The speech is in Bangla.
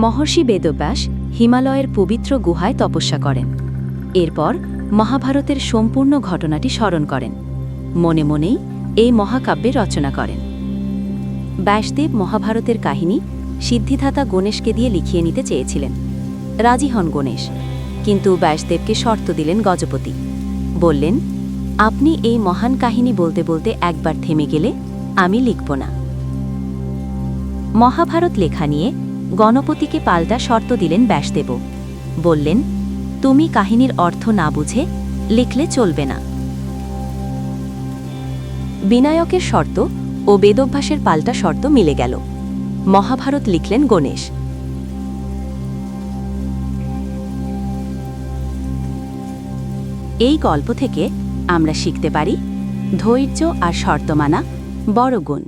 মহর্ষি বেদব্যাস হিমালয়ের পবিত্র গুহায় তপস্যা করেন। এরপর মহাভারতের সম্পূর্ণ ঘটনাটি স্মরণ করেন। মনে মনেই এই মহাকাব্যের রচনা করেন। ব্যাসদেব মহাভারতের কাহিনী সিদ্ধিদাতা গণেশকে দিয়ে লিখিয়ে নিতে চেয়েছিলেন। রাজি হন গণেশ, কিন্তু ব্যাসদেবকে শর্ত দিলেন গজপতি। বললেন, আপনি এই মহান কাহিনী বলতে বলতে একবার থেমে গেলে আমি লিখব না। মহাভারত লেখা নিয়ে গণপতিকে পাল্টা শর্ত দিলেন ব্যাসদেবও। বললেন, তুমি কাহিনীর অর্থ না বুঝে লিখলে চলবে না। বিনায়কের শর্ত ও বেদব্যাসের পাল্টা শর্ত মিলে গেল। মহাভারত লিখলেন গণেশ। এই গল্প থেকে আমরা শিখতে পারি, ধৈর্য আর শর্ত মানা বড় গুণ।